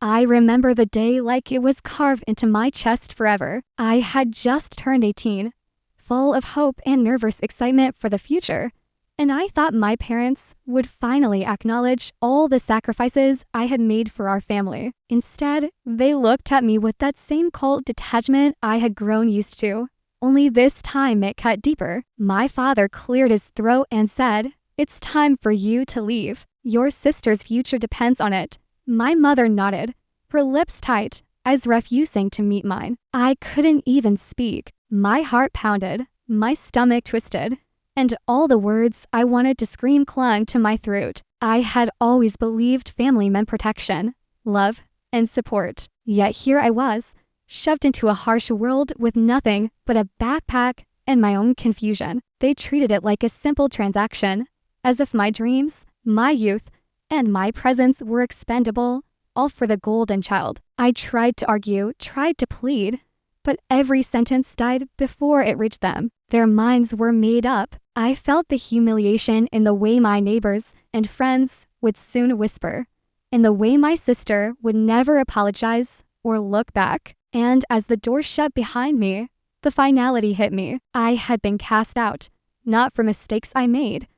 I remember the day like it was carved into my chest forever. I had just turned 18, full of hope and nervous excitement for the future. And I thought my parents would finally acknowledge all the sacrifices I had made for our family. Instead, they looked at me with that same cold detachment I had grown used to. Only this time it cut deeper. My father cleared his throat and said, "It's time for you to leave. Your sister's future depends on it." My mother nodded, her lips tight, as refusing to meet mine. I couldn't even speak. My heart pounded, my stomach twisted, and all the words I wanted to scream clung to my throat. I had always believed family meant protection, love, and support. Yet here I was, shoved into a harsh world with nothing but a backpack and my own confusion. They treated it like a simple transaction, as if my dreams, my youth, and my presence were expendable, all for the golden child. I tried to argue, tried to plead, but every sentence died before it reached them. Their minds were made up. I felt the humiliation in the way my neighbors and friends would soon whisper, in the way my sister would never apologize or look back. And as the door shut behind me, the finality hit me. I had been cast out, not for mistakes I made,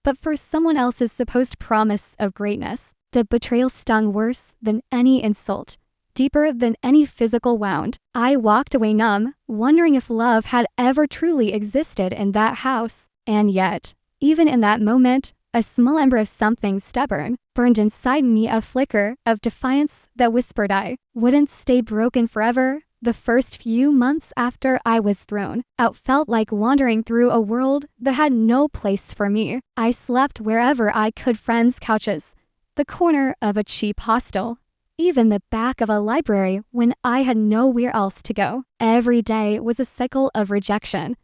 but for someone else's supposed promise of greatness. The betrayal stung worse than any insult, deeper than any physical wound. I walked away numb, wondering if love had ever truly existed in that house. And yet, even in that moment, a small ember of something stubborn burned inside me, a flicker of defiance that whispered I wouldn't stay broken forever. The first few months after I was thrown out felt like wandering through a world that had no place for me. I slept wherever I could, friends' couches, the corner of a cheap hostel, even the back of a library when I had nowhere else to go. Every day was a cycle of rejection,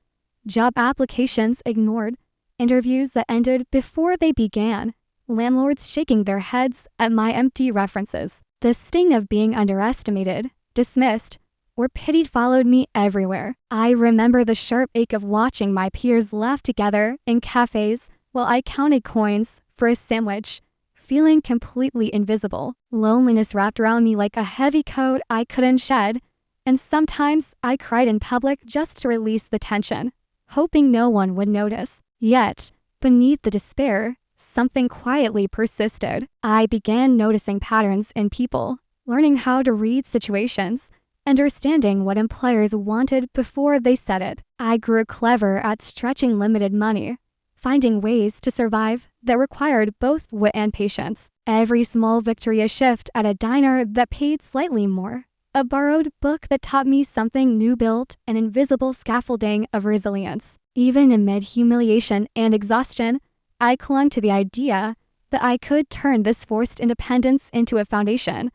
job applications ignored, interviews that ended before they began, landlords shaking their heads at my empty references. The sting of being underestimated, dismissed, or pitied followed me everywhere. I remember the sharp ache of watching my peers laugh together in cafes while I counted coins for a sandwich, feeling completely invisible. Loneliness wrapped around me like a heavy coat I couldn't shed, and sometimes I cried in public just to release the tension, hoping no one would notice. Yet, beneath the despair, something quietly persisted. I began noticing patterns in people, learning how to read situations, understanding what employers wanted before they said it. I grew clever at stretching limited money, finding ways to survive that required both wit and patience. Every small victory, a shift at a diner that paid slightly more, a borrowed book that taught me something new, built an invisible scaffolding of resilience. Even amid humiliation and exhaustion, I clung to the idea that I could turn this forced independence into a foundation,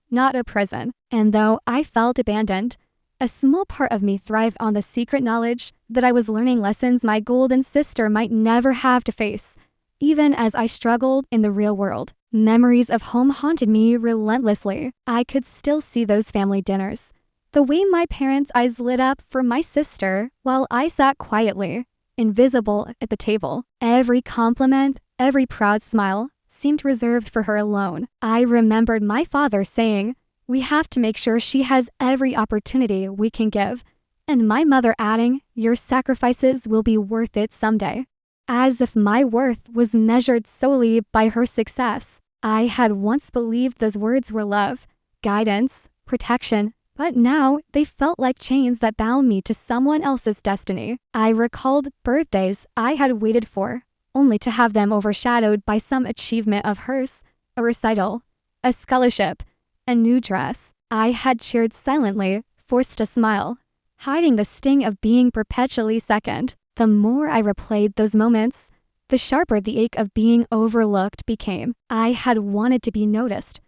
not a prison. And though I felt abandoned, a small part of me thrived on the secret knowledge that I was learning lessons my golden sister might never have to face. Even as I struggled in the real world, memories of home haunted me relentlessly. I could still see those family dinners, the way my parents' eyes lit up for my sister while I sat quietly, invisible at the table. Every compliment, every proud smile seemed reserved for her alone. I remembered my father saying, "We have to make sure she has every opportunity we can give," and my mother adding, "Your sacrifices will be worth it someday." As if my worth was measured solely by her success. I had once believed those words were love, guidance, protection, but now they felt like chains that bound me to someone else's destiny. I recalled birthdays I had waited for, only to have them overshadowed by some achievement of hers, a recital, a scholarship, a new dress. I had cheered silently, forced a smile, hiding the sting of being perpetually second. The more I replayed those moments, the sharper the ache of being overlooked became. I had wanted to be noticed,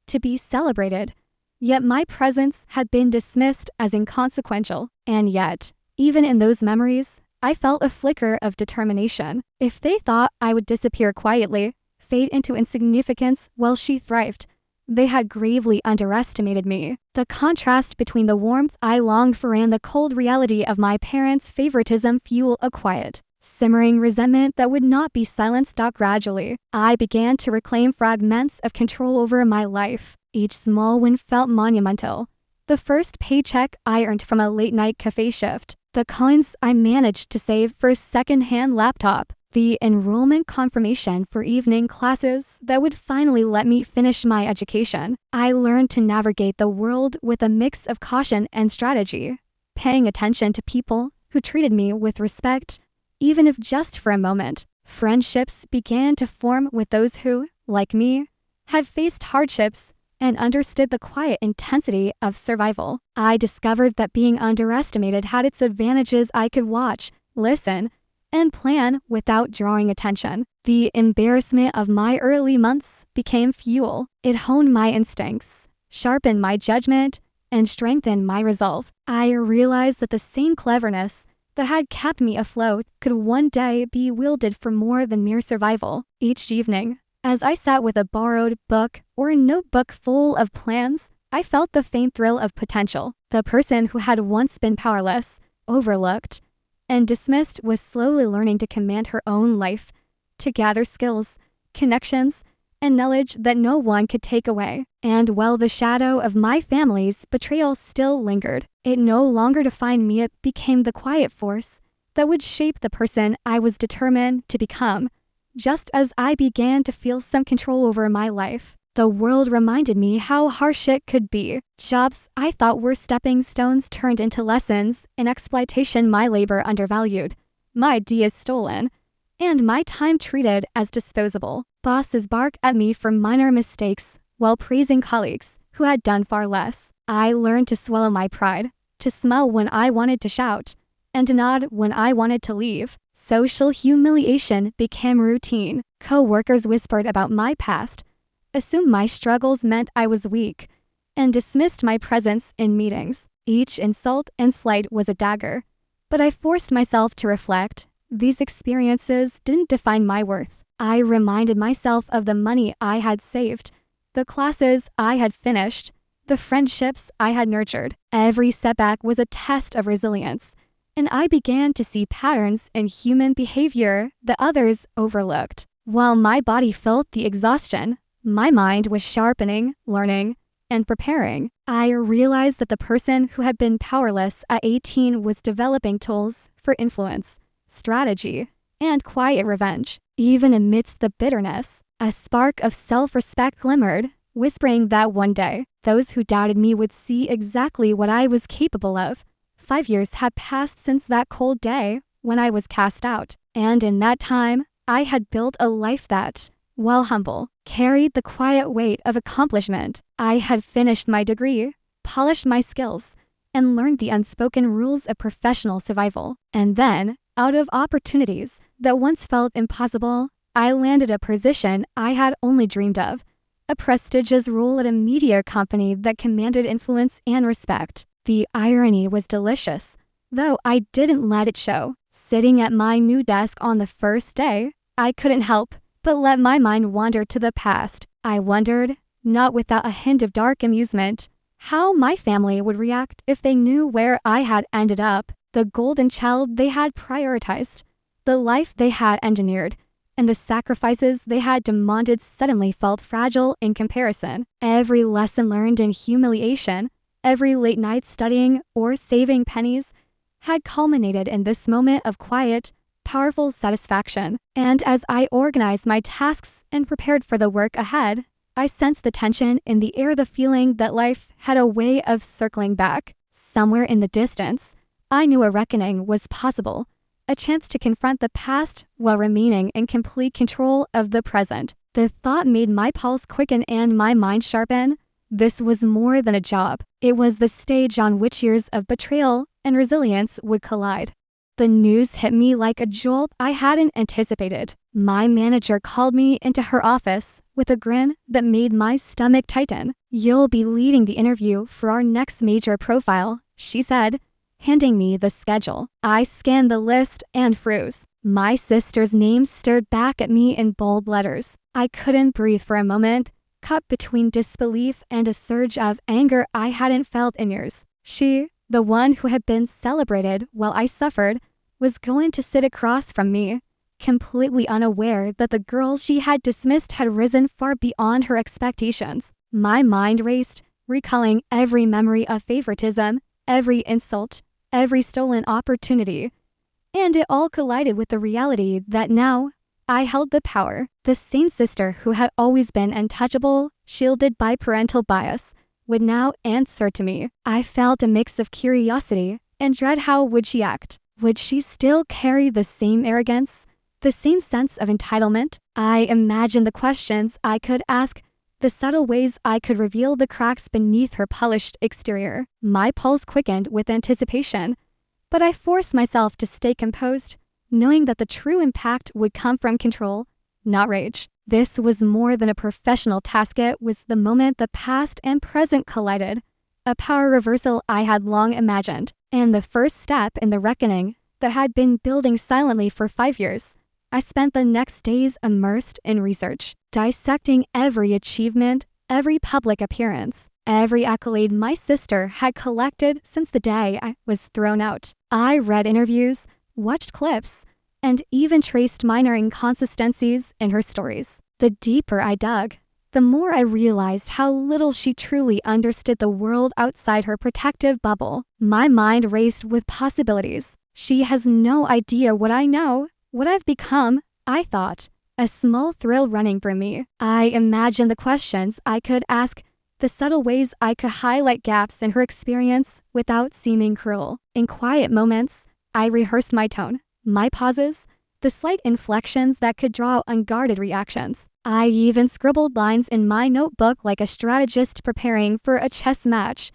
to be celebrated, yet my presence had been dismissed as inconsequential. And yet, even in those memories, I felt a flicker of determination. If they thought I would disappear quietly, fade into insignificance while she thrived, they had gravely underestimated me. The contrast between the warmth I longed for and the cold reality of my parents' favoritism fueled a quiet, simmering resentment that would not be silenced. Gradually, I began to reclaim fragments of control over my life. Each small win felt monumental. The first paycheck I earned from a late-night cafe shift, the coins I managed to save for a second-hand laptop, the enrollment confirmation for evening classes that would finally let me finish my education. I learned to navigate the world with a mix of caution and strategy, paying attention to people who treated me with respect, even if just for a moment. Friendships began to form with those who, like me, had faced hardships and understood the quiet intensity of survival. I discovered that being underestimated had its advantages. I could watch, listen, and plan without drawing attention. The embarrassment of my early months became fuel. It honed my instincts, sharpened my judgment, and strengthened my resolve. I realized that the same cleverness that had kept me afloat could one day be wielded for more than mere survival. Each evening, as I sat with a borrowed book or a notebook full of plans, I felt the faint thrill of potential. The person who had once been powerless, overlooked, and dismissed was slowly learning to command her own life, to gather skills, connections, and knowledge that no one could take away. And while the shadow of my family's betrayal still lingered, it no longer defined me. It became the quiet force that would shape the person I was determined to become. Just as I began to feel some control over my life, the world reminded me how harsh it could be. Jobs I thought were stepping stones turned into lessons in exploitation, my labor undervalued, my ideas stolen, and my time treated as disposable. Bosses barked at me for minor mistakes while praising colleagues who had done far less. I learned to swallow my pride, to smile when I wanted to shout, and to nod when I wanted to leave. Social humiliation became routine. Co-workers whispered about my past, assumed my struggles meant I was weak, and dismissed my presence in meetings. Each insult and slight was a dagger, but I forced myself to reflect. These experiences didn't define my worth. I reminded myself of the money I had saved, the classes I had finished, the friendships I had nurtured. Every setback was a test of resilience, and I began to see patterns in human behavior that others overlooked. While my body felt the exhaustion, my mind was sharpening, learning, and preparing. I realized that the person who had been powerless at 18 was developing tools for influence, strategy, and quiet revenge. Even amidst the bitterness, a spark of self-respect glimmered, whispering that one day, those who doubted me would see exactly what I was capable of. 5 years had passed since that cold day when I was cast out, and in that time, I had built a life that, while humble, carried the quiet weight of accomplishment. I had finished my degree, polished my skills, and learned the unspoken rules of professional survival. And then, out of opportunities that once felt impossible, I landed a position I had only dreamed of, a prestigious role at a media company that commanded influence and respect. The irony was delicious, though I didn't let it show. Sitting at my new desk on the first day, I couldn't help but let my mind wander to the past. I wondered, not without a hint of dark amusement, how my family would react if they knew where I had ended up. The golden child they had prioritized, the life they had engineered, and the sacrifices they had demanded suddenly felt fragile in comparison. Every lesson learned in humiliation, every late night studying or saving pennies, had culminated in this moment of quiet, powerful satisfaction. And as I organized my tasks and prepared for the work ahead, I sensed the tension in the air, the feeling that life had a way of circling back. Somewhere in the distance, I knew a reckoning was possible, a chance to confront the past while remaining in complete control of the present. The thought made my pulse quicken and my mind sharpen. This was more than a job. It was the stage on which years of betrayal and resilience would collide. The news hit me like a jolt I hadn't anticipated. My manager called me into her office with a grin that made my stomach tighten. "You'll be leading the interview for our next major profile," she said, handing me the schedule. I scanned the list and froze. My sister's name stared back at me in bold letters. I couldn't breathe for a moment, caught between disbelief and a surge of anger I hadn't felt in years. She, the one who had been celebrated while I suffered, was going to sit across from me, completely unaware that the girl she had dismissed had risen far beyond her expectations. My mind raced, recalling every memory of favoritism, every insult, every stolen opportunity. And it all collided with the reality that now I held the power. The same sister who had always been untouchable, shielded by parental bias, would now answer to me. I felt a mix of curiosity and dread. How would she act? Would she still carry the same arrogance, the same sense of entitlement? I imagined the questions I could ask, the subtle ways I could reveal the cracks beneath her polished exterior. My pulse quickened with anticipation, but I forced myself to stay composed, knowing that the true impact would come from control, not rage. This was more than a professional task. It was the moment the past and present collided, a power reversal I had long imagined, and the first step in the reckoning that had been building silently for 5 years. I spent the next days immersed in research, dissecting every achievement, every public appearance, every accolade my sister had collected since the day I was thrown out. I read interviews, watched clips, and even traced minor inconsistencies in her stories. The deeper I dug, the more I realized how little she truly understood the world outside her protective bubble. My mind raced with possibilities. She has no idea what I know, what I've become, I thought, a small thrill running through me. I imagined the questions I could ask, the subtle ways I could highlight gaps in her experience without seeming cruel. In quiet moments, I rehearsed my tone, my pauses, the slight inflections that could draw out unguarded reactions. I even scribbled lines in my notebook like a strategist preparing for a chess match,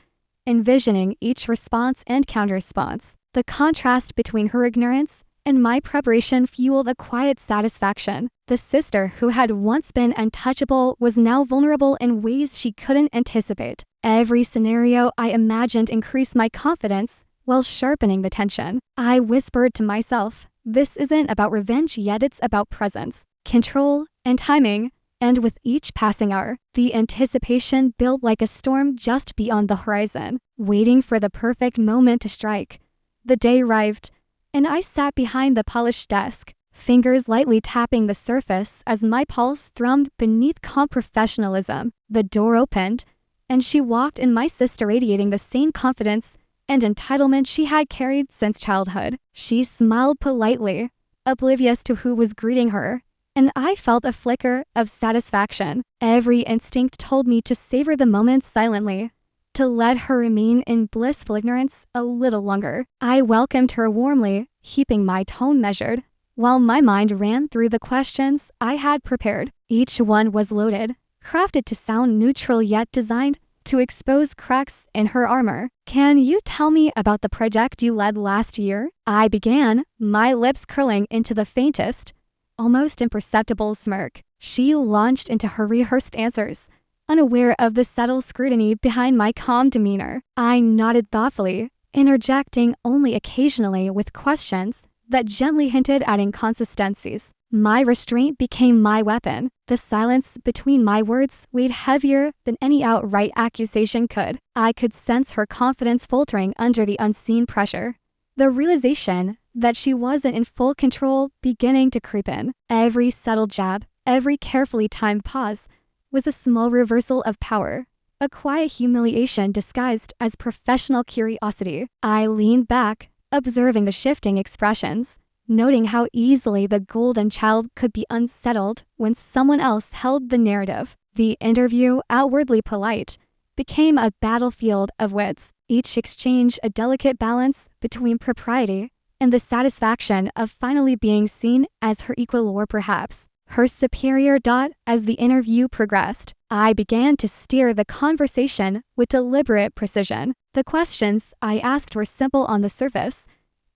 envisioning each response and counter-response. The contrast between her ignorance and my preparation fueled a quiet satisfaction. The sister who had once been untouchable was now vulnerable in ways she couldn't anticipate. Every scenario I imagined increased my confidence while sharpening the tension. I whispered to myself, this isn't about revenge yet, it's about presence, control, and timing. And with each passing hour, the anticipation built like a storm just beyond the horizon, waiting for the perfect moment to strike. The day arrived, and I sat behind the polished desk, fingers lightly tapping the surface as my pulse thrummed beneath calm professionalism. The door opened, and she walked in, my sister radiating the same confidence and entitlement she had carried since childhood. She smiled politely, oblivious to who was greeting her, and I felt a flicker of satisfaction. Every instinct told me to savor the moment silently, to let her remain in blissful ignorance a little longer. I welcomed her warmly, keeping my tone measured, while my mind ran through the questions I had prepared. Each one was loaded, crafted to sound neutral yet designed to expose cracks in her armor. Can you tell me about the project you led last year? I began, my lips curling into the faintest, almost imperceptible smirk. She launched into her rehearsed answers, unaware of the subtle scrutiny behind my calm demeanor. I nodded thoughtfully, interjecting only occasionally with questions that gently hinted at inconsistencies. My restraint became my weapon. The silence between my words weighed heavier than any outright accusation could. I could sense her confidence faltering under the unseen pressure. The realization that she wasn't in full control beginning to creep in. Every subtle jab, every carefully timed pause was a small reversal of power, a quiet humiliation disguised as professional curiosity. I leaned back, observing the shifting expressions, noting how easily the golden child could be unsettled when someone else held the narrative. The interview, outwardly polite, became a battlefield of wits, each exchange a delicate balance between propriety and the satisfaction of finally being seen as her equal or perhaps her superior. As the interview progressed, I began to steer the conversation with deliberate precision. The questions I asked were simple on the surface,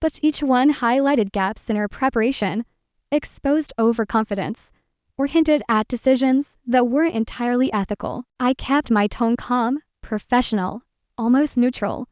but each one highlighted gaps in her preparation, exposed overconfidence, or hinted at decisions that weren't entirely ethical. I kept my tone calm, professional, almost neutral,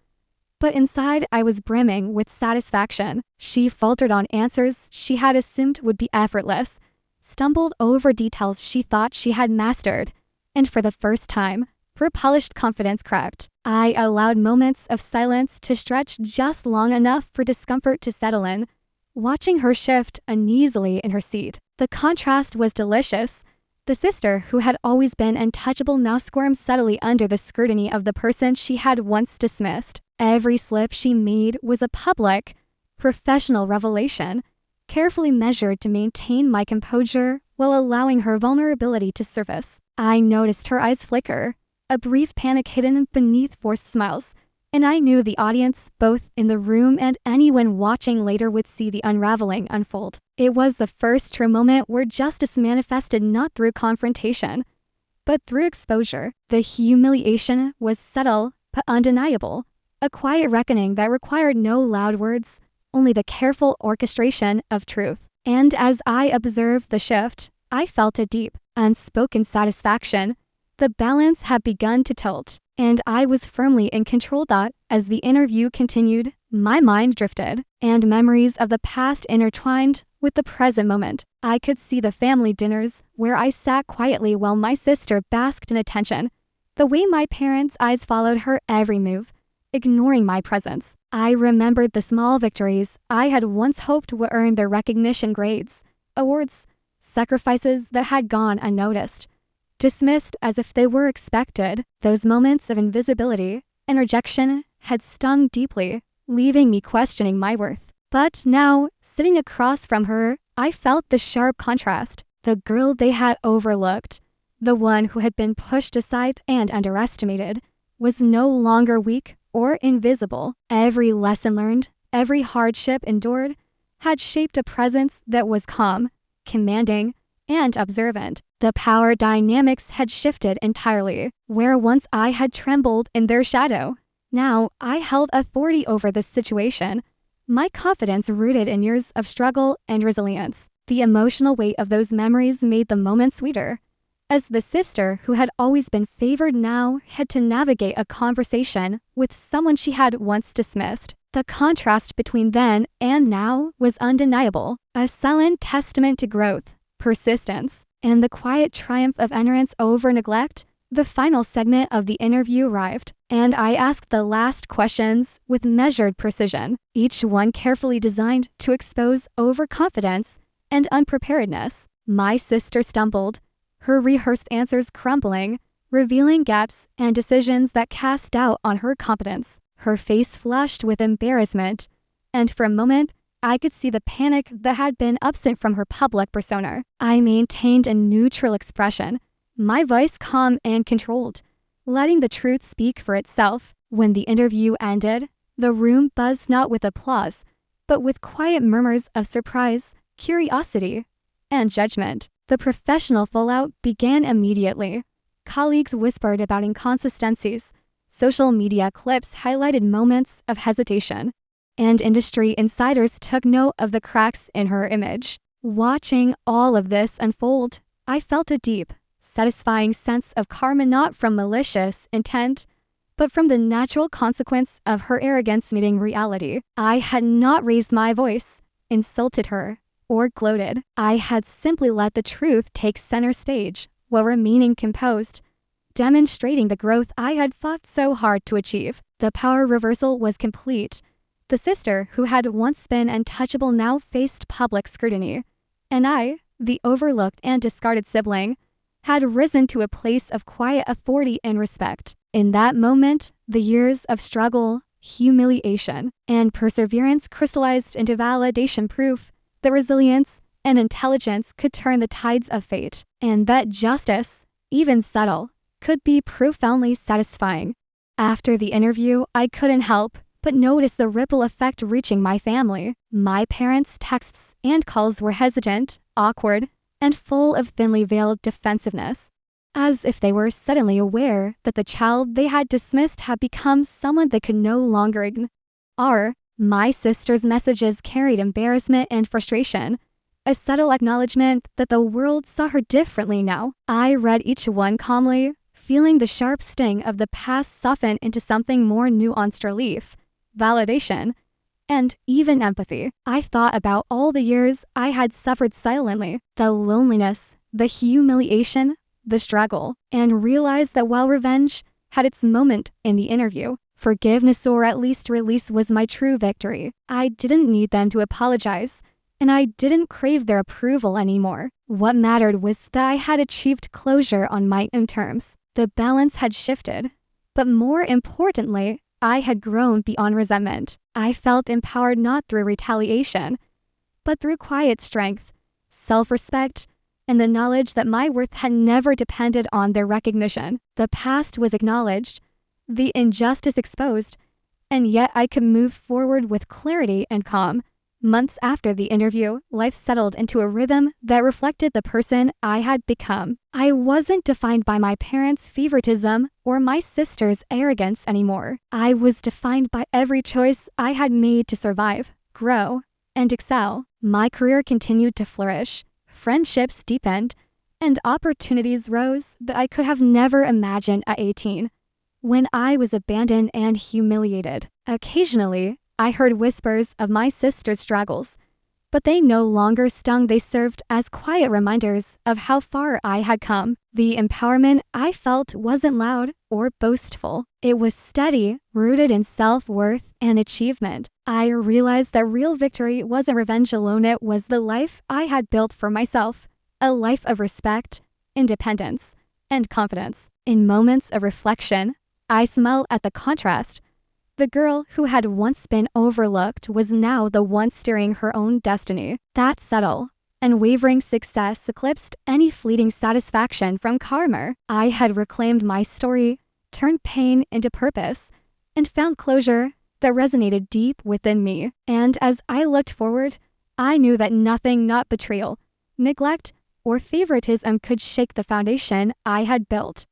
but inside I was brimming with satisfaction. She faltered on answers she had assumed would be effortless, stumbled over details she thought she had mastered, and for the first time, her polished confidence cracked. I allowed moments of silence to stretch just long enough for discomfort to settle in, watching her shift uneasily in her seat. The contrast was delicious. The sister, who had always been untouchable, now squirmed subtly under the scrutiny of the person she had once dismissed. Every slip she made was a public, professional revelation, carefully measured to maintain my composure while allowing her vulnerability to surface. I noticed her eyes flicker, a brief panic hidden beneath forced smiles, and I knew the audience, both in the room and anyone watching later, would see the unraveling unfold. It was the first true moment where justice manifested not through confrontation, but through exposure. The humiliation was subtle but undeniable, a quiet reckoning that required no loud words, only the careful orchestration of truth. And as I observed the shift, I felt a deep, unspoken satisfaction. The balance had begun to tilt, and I was firmly in control. That as the interview continued, my mind drifted, and memories of the past intertwined with the present moment. I could see the family dinners where I sat quietly while my sister basked in attention, the way my parents' eyes followed her every move, ignoring my presence. I remembered the small victories I had once hoped would earn their recognition: grades, awards, sacrifices that had gone unnoticed, dismissed as if they were expected. Those moments of invisibility and rejection had stung deeply, leaving me questioning my worth. But now, sitting across from her, I felt the sharp contrast. The girl they had overlooked, the one who had been pushed aside and underestimated, was no longer weak or invisible. Every lesson learned, every hardship endured, had shaped a presence that was calm, commanding, and observant. The power dynamics had shifted entirely. Where once I had trembled in their shadow, now I held authority over the situation, my confidence rooted in years of struggle and resilience. The emotional weight of those memories made the moment sweeter, as the sister who had always been favored now had to navigate a conversation with someone she had once dismissed. The contrast between then and now was undeniable, a silent testament to growth, persistence, and the quiet triumph of ignorance over neglect. The final segment of the interview arrived, and I asked the last questions with measured precision, each one carefully designed to expose overconfidence and unpreparedness. My sister stumbled, her rehearsed answers crumbling, revealing gaps and decisions that cast doubt on her competence. Her face flushed with embarrassment, and for a moment, I could see the panic that had been absent from her public persona. I maintained a neutral expression, my voice calm and controlled, letting the truth speak for itself. When the interview ended, the room buzzed not with applause, but with quiet murmurs of surprise, curiosity, and judgment. The professional fallout began immediately. Colleagues whispered about inconsistencies, social media clips highlighted moments of hesitation, and industry insiders took note of the cracks in her image. Watching all of this unfold, I felt a deep, satisfying sense of karma, not from malicious intent, but from the natural consequence of her arrogance meeting reality. I had not raised my voice, insulted her, or gloated. I had simply let the truth take center stage while remaining composed, demonstrating the growth I had fought so hard to achieve. The power reversal was complete. The sister who had once been untouchable now faced public scrutiny, and I, the overlooked and discarded sibling, had risen to a place of quiet authority and respect. In that moment, the years of struggle, humiliation, and perseverance crystallized into validation, proof that resilience and intelligence could turn the tides of fate, and that justice, even subtle, could be profoundly satisfying. After the interview, I couldn't help but notice the ripple effect reaching my family. My parents' texts and calls were hesitant, awkward, and full of thinly veiled defensiveness, as if they were suddenly aware that the child they had dismissed had become someone they could no longer ignore. My sister's messages carried embarrassment and frustration, a subtle acknowledgement that the world saw her differently now. I read each one calmly, feeling the sharp sting of the past soften into something more nuanced: relief, validation, and even empathy. I thought about all the years I had suffered silently, the loneliness, the humiliation, the struggle, and realized that while revenge had its moment in the interview, forgiveness, or at least release, was my true victory. I didn't need them to apologize. and I didn't crave their approval anymore. What mattered was that I had achieved closure on my own terms. The balance had shifted. But more importantly, I had grown beyond resentment. I felt empowered not through retaliation, but through quiet strength, self-respect, and the knowledge that my worth had never depended on their recognition. The past was acknowledged, the injustice exposed, and yet I could move forward with clarity and calm. Months after the interview, life settled into a rhythm that reflected the person I had become. I wasn't defined by my parents' favoritism or my sister's arrogance anymore. I was defined by every choice I had made to survive, grow, and excel. My career continued to flourish, friendships deepened, and opportunities rose that I could have never imagined at 18. When I was abandoned and humiliated, occasionally, I heard whispers of my sister's struggles, but they no longer stung. They served as quiet reminders of how far I had come. The empowerment I felt wasn't loud or boastful. It was steady, rooted in self-worth and achievement. I realized that real victory wasn't revenge alone. It was the life I had built for myself, a life of respect, independence, and confidence. In moments of reflection, I smiled at the contrast. The girl who had once been overlooked was now the one steering her own destiny. That subtle, unwavering success eclipsed any fleeting satisfaction from karma. I had reclaimed my story, turned pain into purpose, and found closure that resonated deep within me. And as I looked forward, I knew that nothing, not betrayal, neglect, or favoritism could shake the foundation I had built.